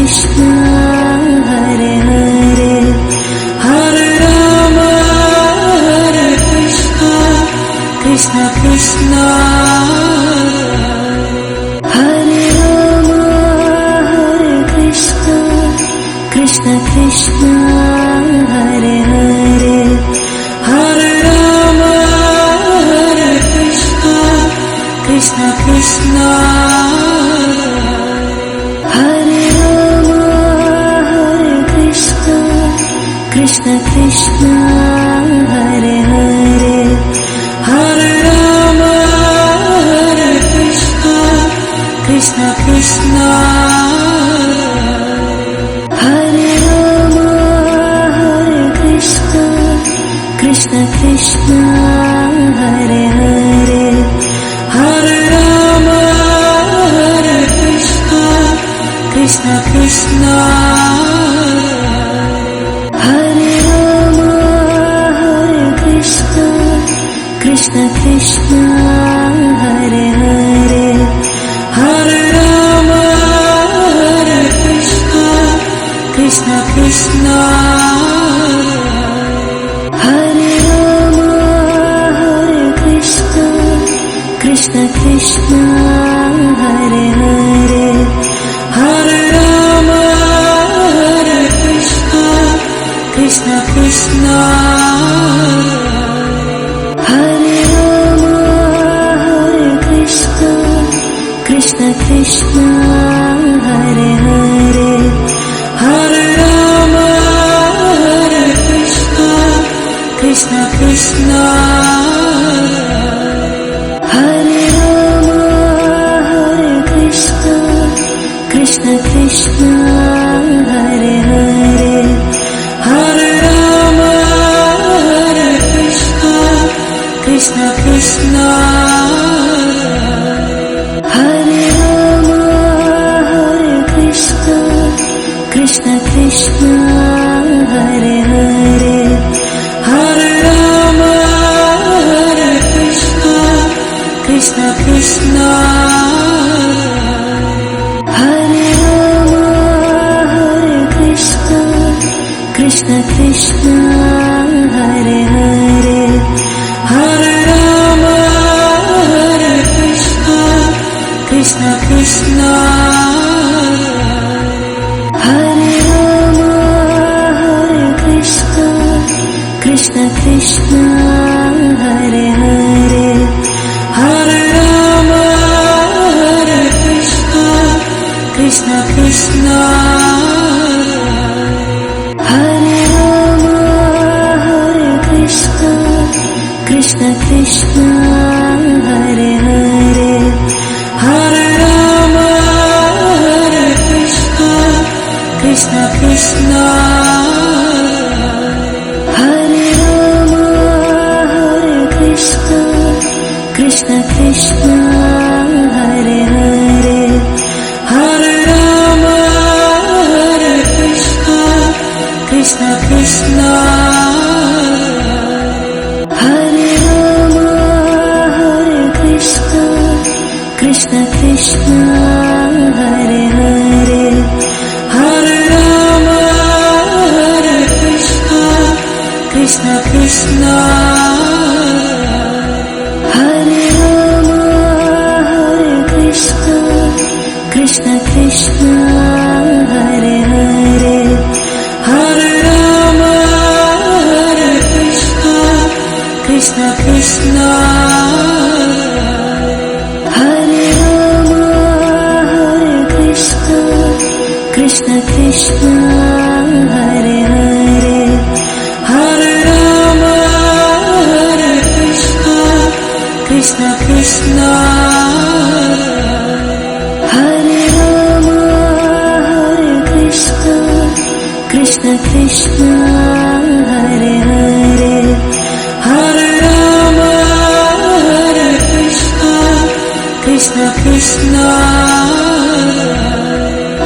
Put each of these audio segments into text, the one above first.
Krishna Hare Hare Hare Rama Hare Krishna Krishna Krishna Hare Rama Hare Krishna Krishna Krishna Hare Hare Hare Rama Hare Krishna Krishna Krishna Hare Rama Hare Krishna Krishna Krishna Hare Hare Hare Rama Hare Krishna Krishna Krishna Hare Rama Hare Krishna Krishna Krishna Hare Hare Hare Rama Hare Krishna Krishna Krishna Hare Rama Hare Krishna Krishna Krishna Hare Hare Hare Rama Hare Krishna Krishna Krishna Hare Rama Hare Krishna Krishna Krishna Hare Hare Hare Rama Hare Krishna Krishna Krishna Hare Rama Hare Krishna Krishna Krishna Hare Hare Hare Rama Hare Krishna Krishna Krishna Hare Rama Hare Krishna Krishna Krishna Hare Hare Hare Rama Hare Krishna Krishna Krishna Hare Rama Hare Krishna Krishna Krishna Hare Hare Hare Rama Hare Krishna Krishna Krishna Hare Rama Hare Krishna Krishna Krishna Hare Hare Hare Rama Hare Krishna Krishna Krishna Hare Rama Hare Krishna Krishna Krishna Hare Hare Hare Rama Hare Krishna Krishna Krishna Hare Rama Hare Krishna Krishna Krishna Hare Hare Hare Rama Hare Krishna Krishna Krishna Hare Rama Hare Krishna Krishna Krishna Hare Hare Hare Rama Hare Krishna Krishna Krishna Hare Rama Hare Krishna Krishna Krishna Hare Hare Hare Rama Hare Krishna Krishna Krishna Hare Rama Hare Krishna Krishna Krishna Hare Hare Hare Rama Hare Krishna Krishna Krishna Hare Rama Hare Krishna Krishna Krishna Hare Hare Hare Rama Hare Krishna Krishna Krishna Hare Rama Hare Krishna Krishna Krishna Hare Hare Hare Rama Hare Krishna Krishna Krishna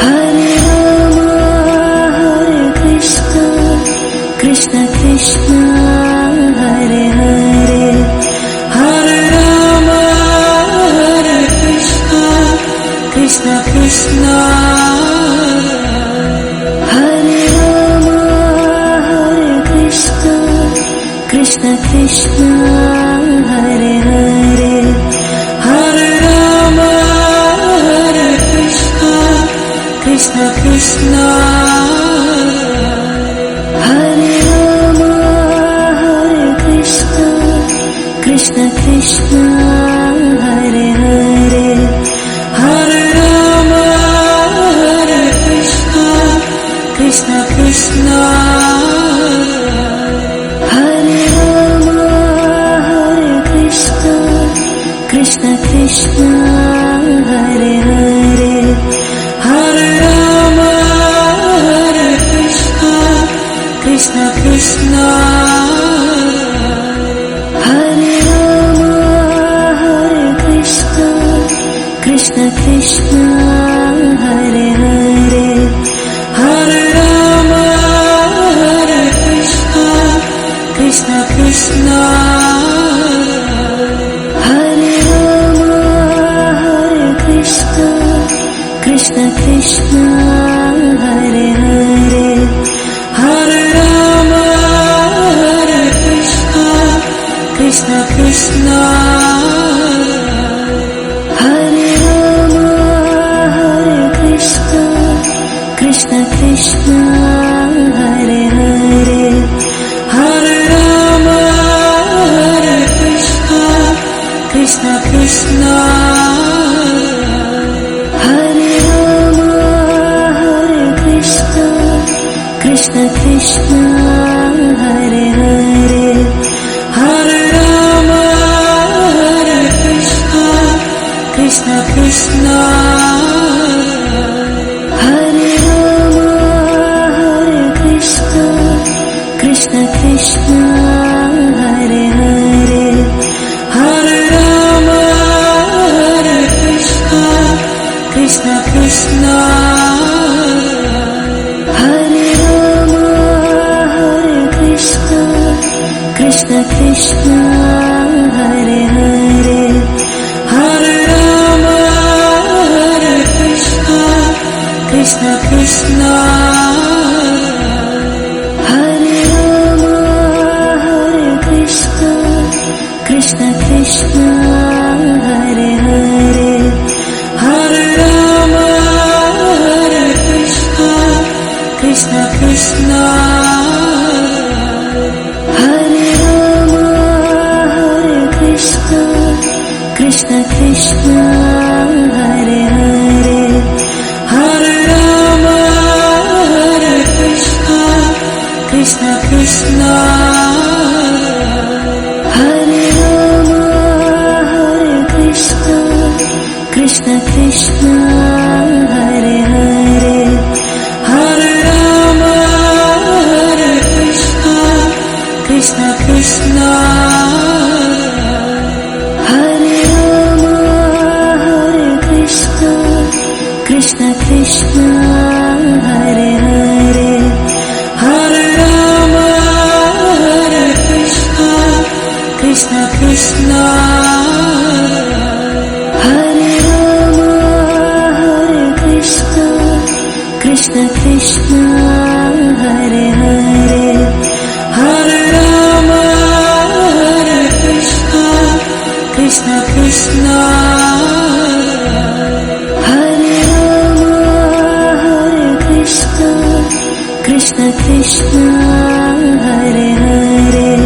Hare Rama Hare Krishna Krishna Krishna Hare Hare Hare Rama Hare Krishna Krishna Krishna Krishna Hare Hare Hare Rama Hare Krishna Krishna Krishna Hare Rama Hare Krishna Krishna Krishna Hare Hare Hare Rama Hare Krishna Krishna Krishna Hare Rama Hare Krishna Krishna Krishna Hare Hare Hare Rama Hare Krishna Krishna Krishna Hare Rama Hare Krishna Krishna Krishna Hare Hare Hare Rama Hare Krishna Krishna Krishna Hare Rama Hare Krishna Krishna Krishna Hare Hare Hare Rama Hare Krishna Krishna Krishna Hare Rama Hare Krishna Krishna Krishna Hare Hare Hare Rama Hare Krishna Krishna Krishna Hare Rama Hare Krishna Krishna Krishna Hare Hare Hare Rama Hare Krishna Krishna Krishna Hare Rama Hare Krishna Krishna Krishna Hare Hare Hare Rama Hare Krishna Krishna Krishna Hare Rama Hare Krishna Krishna Krishna Hare Hare Hare Rama Hare Krishna Krishna Krishna Hare Rama Hare Krishna Krishna Krishna Hare Hare Hare Rama Hare Krishna Krishna Krishna Hare Rama Hare Krishna Krishna Krishna Hare Hare Hare Rama Hare Krishna Krishna Krishna Hare Rama Hare Krishna Krishna Krishna Hare Hare Hare Rama Hare Krishna Krishna Krishna Hare Rama Hare Krishna Krishna Krishna Hare Hare Hare Rama Hare Krishna Krishna Krishna Hare Rama Hare Krishna Krishna Krishna Hare Hare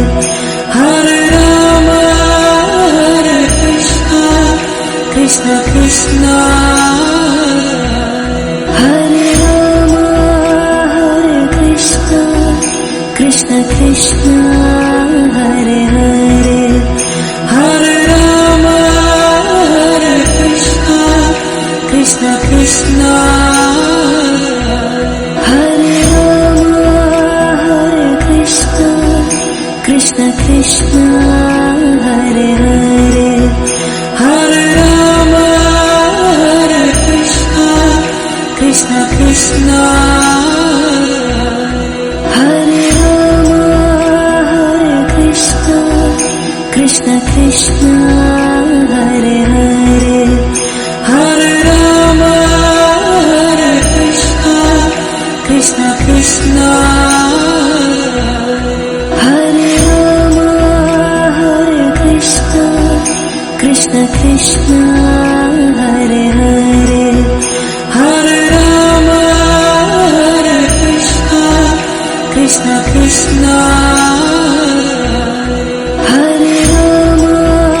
Hare Rama Hare Krishna Krishna Krishna Hare Rama Hare Krishna Krishna Krishna Hare Hare Hare Rama Hare Krishna Krishna Krishna Hare Rama Hare Krishna Krishna Krishna Hare Hare Hare Rama Hare Krishna Krishna Krishna Hare Rama Hare Krishna Krishna Krishna Hare Hare Hare Rama Hare Krishna Krishna Krishna Hare Rama Hare Krishna Krishna Krishna Hare Hare Hare Rama Hare Krishna Krishna Krishna Hare Rama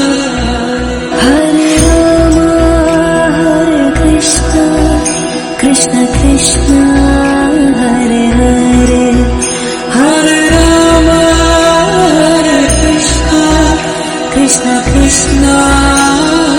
Hare Rama, Hare Krishna, Krishna Krishna, Hare Hare, Hare Rama, Hare Krishna, Krishna Krishna.